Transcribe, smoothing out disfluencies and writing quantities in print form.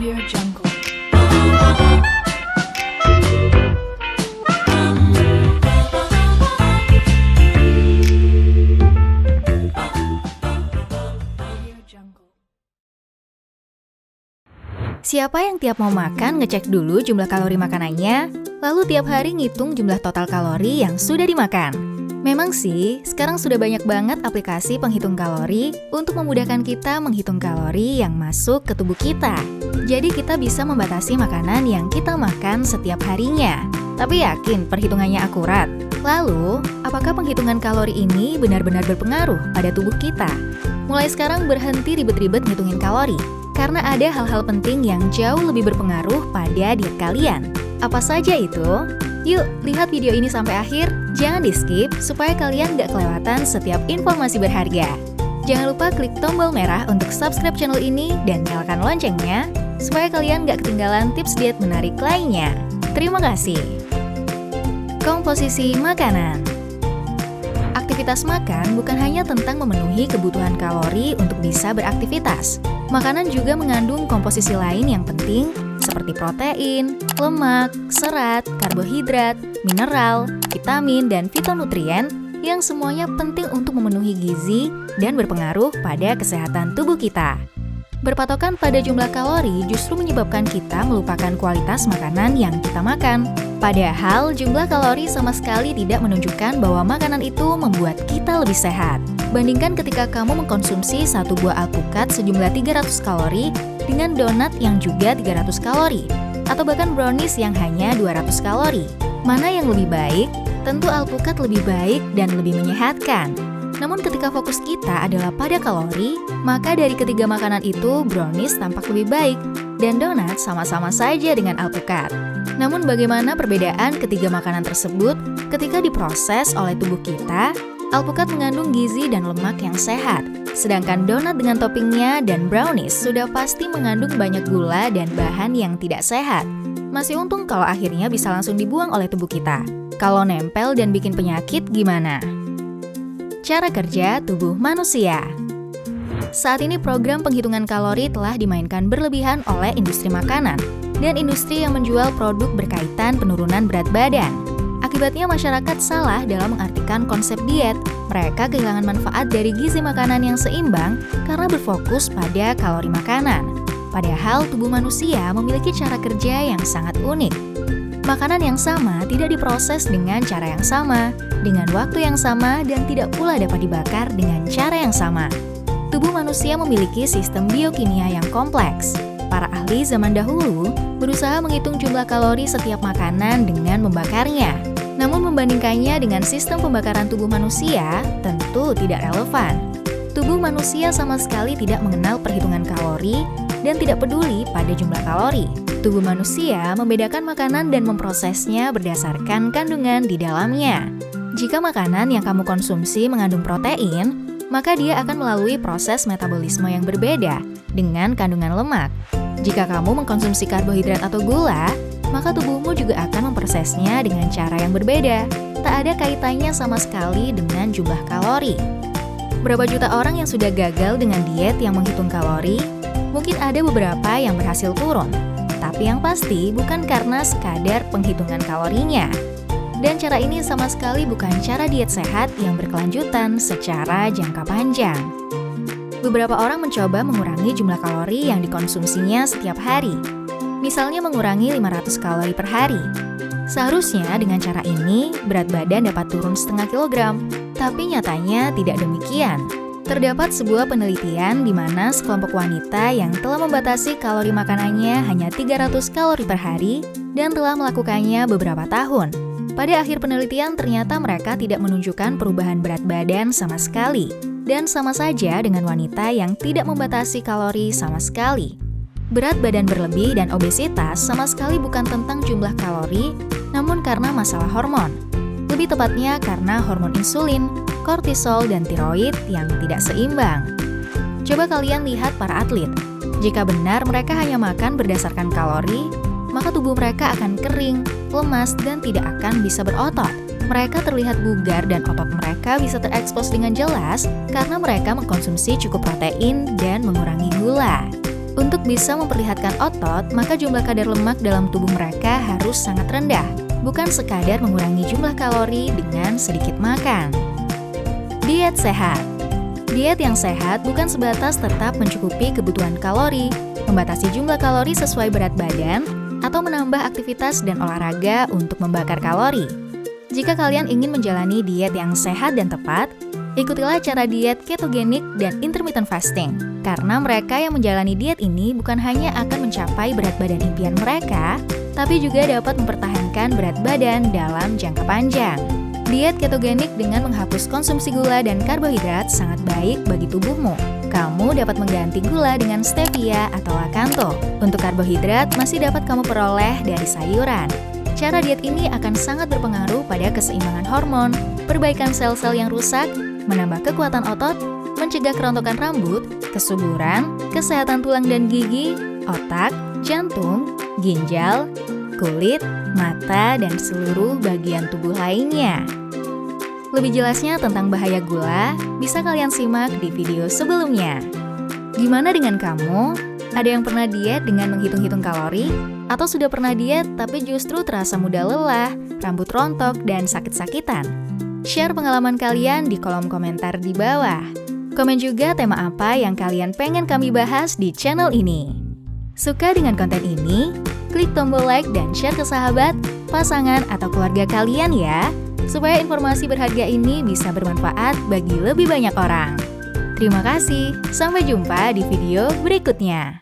Audio Jungle. Siapa yang tiap mau makan ngecek dulu jumlah kalori makanannya, lalu tiap hari ngitung jumlah total kalori yang sudah dimakan? Memang sih, sekarang sudah banyak banget aplikasi penghitung kalori untuk memudahkan kita menghitung kalori yang masuk ke tubuh kita. Jadi kita bisa membatasi makanan yang kita makan setiap harinya. Tapi yakin perhitungannya akurat? Lalu, apakah penghitungan kalori ini benar-benar berpengaruh pada tubuh kita? Mulai sekarang berhenti ribet-ribet ngitungin kalori. Karena ada hal-hal penting yang jauh lebih berpengaruh pada diet kalian. Apa saja itu? Yuk, lihat video ini sampai akhir. Jangan di-skip supaya kalian gak kelewatan setiap informasi berharga. Jangan lupa klik tombol merah untuk subscribe channel ini dan nyalakan loncengnya supaya kalian gak ketinggalan tips diet menarik lainnya. Terima kasih. Komposisi makanan. Aktivitas makan bukan hanya tentang memenuhi kebutuhan kalori untuk bisa beraktivitas. Makanan juga mengandung komposisi lain yang penting seperti protein, lemak, serat, karbohidrat, mineral, vitamin, dan fitonutrien yang semuanya penting untuk memenuhi gizi dan berpengaruh pada kesehatan tubuh kita. Berpatokan pada jumlah kalori justru menyebabkan kita melupakan kualitas makanan yang kita makan. Padahal jumlah kalori sama sekali tidak menunjukkan bahwa makanan itu membuat kita lebih sehat. Bandingkan ketika kamu mengkonsumsi satu buah alpukat sejumlah 300 kalori dengan donat yang juga 300 kalori, atau bahkan brownies yang hanya 200 kalori. Mana yang lebih baik? Tentu alpukat lebih baik dan lebih menyehatkan. Namun ketika fokus kita adalah pada kalori, maka dari ketiga makanan itu brownies tampak lebih baik dan donat sama-sama saja dengan alpukat. Namun bagaimana perbedaan ketiga makanan tersebut ketika diproses oleh tubuh kita? Alpukat mengandung gizi dan lemak yang sehat, sedangkan donat dengan toppingnya dan brownies sudah pasti mengandung banyak gula dan bahan yang tidak sehat. Masih untung kalau akhirnya bisa langsung dibuang oleh tubuh kita. Kalau nempel dan bikin penyakit gimana? Cara kerja tubuh manusia. Saat ini program penghitungan kalori telah dimainkan berlebihan oleh industri makanan dan industri yang menjual produk berkaitan penurunan berat badan. Akibatnya masyarakat salah dalam mengartikan konsep diet. Mereka kehilangan manfaat dari gizi makanan yang seimbang karena berfokus pada kalori makanan. Padahal tubuh manusia memiliki cara kerja yang sangat unik. Makanan yang sama tidak diproses dengan cara yang sama, dengan waktu yang sama, dan tidak pula dapat dibakar dengan cara yang sama. Tubuh manusia memiliki sistem biokimia yang kompleks. Para ahli zaman dahulu berusaha menghitung jumlah kalori setiap makanan dengan membakarnya. Namun membandingkannya dengan sistem pembakaran tubuh manusia tentu tidak relevan. Tubuh manusia sama sekali tidak mengenal perhitungan kalori dan tidak peduli pada jumlah kalori. Tubuh manusia membedakan makanan dan memprosesnya berdasarkan kandungan di dalamnya. Jika makanan yang kamu konsumsi mengandung protein, maka dia akan melalui proses metabolisme yang berbeda dengan kandungan lemak. Jika kamu mengkonsumsi karbohidrat atau gula, maka tubuhmu juga akan memprosesnya dengan cara yang berbeda. Tak ada kaitannya sama sekali dengan jumlah kalori. Berapa juta orang yang sudah gagal dengan diet yang menghitung kalori? Mungkin ada beberapa yang berhasil turun. Tapi yang pasti bukan karena sekadar penghitungan kalorinya. Dan cara ini sama sekali bukan cara diet sehat yang berkelanjutan secara jangka panjang. Beberapa orang mencoba mengurangi jumlah kalori yang dikonsumsinya setiap hari. Misalnya mengurangi 500 kalori per hari. Seharusnya dengan cara ini, berat badan dapat turun setengah kilogram. Tapi nyatanya tidak demikian. Terdapat sebuah penelitian di mana sekelompok wanita yang telah membatasi kalori makanannya hanya 300 kalori per hari dan telah melakukannya beberapa tahun. Pada akhir penelitian ternyata mereka tidak menunjukkan perubahan berat badan sama sekali dan sama saja dengan wanita yang tidak membatasi kalori sama sekali. Berat badan berlebih dan obesitas sama sekali bukan tentang jumlah kalori, namun karena masalah hormon. Lebih tepatnya karena hormon insulin, kortisol, dan tiroid yang tidak seimbang. Coba kalian lihat para atlet. Jika benar mereka hanya makan berdasarkan kalori, maka tubuh mereka akan kering, lemas, dan tidak akan bisa berotot. Mereka terlihat bugar dan otot mereka bisa terekspos dengan jelas karena mereka mengkonsumsi cukup protein dan mengurangi gula. Untuk Untuk bisa memperlihatkan otot, maka jumlah kadar lemak dalam tubuh mereka harus sangat rendah, bukan sekadar mengurangi jumlah kalori dengan sedikit makan. Diet sehat. Diet yang sehat bukan sebatas tetap mencukupi kebutuhan kalori, membatasi jumlah kalori sesuai berat badan, atau menambah aktivitas dan olahraga untuk membakar kalori. Jika kalian ingin menjalani diet yang sehat dan tepat, ikutilah cara diet ketogenik dan intermittent fasting. Karena mereka yang menjalani diet ini bukan hanya akan mencapai berat badan impian mereka, tapi juga dapat mempertahankan berat badan dalam jangka panjang. Diet ketogenik dengan menghapus konsumsi gula dan karbohidrat sangat baik bagi tubuhmu. Kamu dapat mengganti gula dengan stevia atau lakanto. Untuk karbohidrat masih dapat kamu peroleh dari sayuran. Cara diet ini akan sangat berpengaruh pada keseimbangan hormon, perbaikan sel-sel yang rusak, menambah kekuatan otot, mencegah kerontokan rambut, kesuburan, kesehatan tulang dan gigi, otak, jantung, ginjal, kulit, mata, dan seluruh bagian tubuh lainnya. Lebih jelasnya tentang bahaya gula, bisa kalian simak di video sebelumnya. Gimana dengan kamu? Ada yang pernah diet dengan menghitung-hitung kalori? Atau sudah pernah diet tapi justru terasa mudah lelah, rambut rontok, dan sakit-sakitan? Share pengalaman kalian di kolom komentar di bawah. Komen juga tema apa yang kalian pengen kami bahas di channel ini. Suka dengan konten ini? Klik tombol like dan share ke sahabat, pasangan, atau keluarga kalian ya, supaya informasi berharga ini bisa bermanfaat bagi lebih banyak orang. Terima kasih, sampai jumpa di video berikutnya.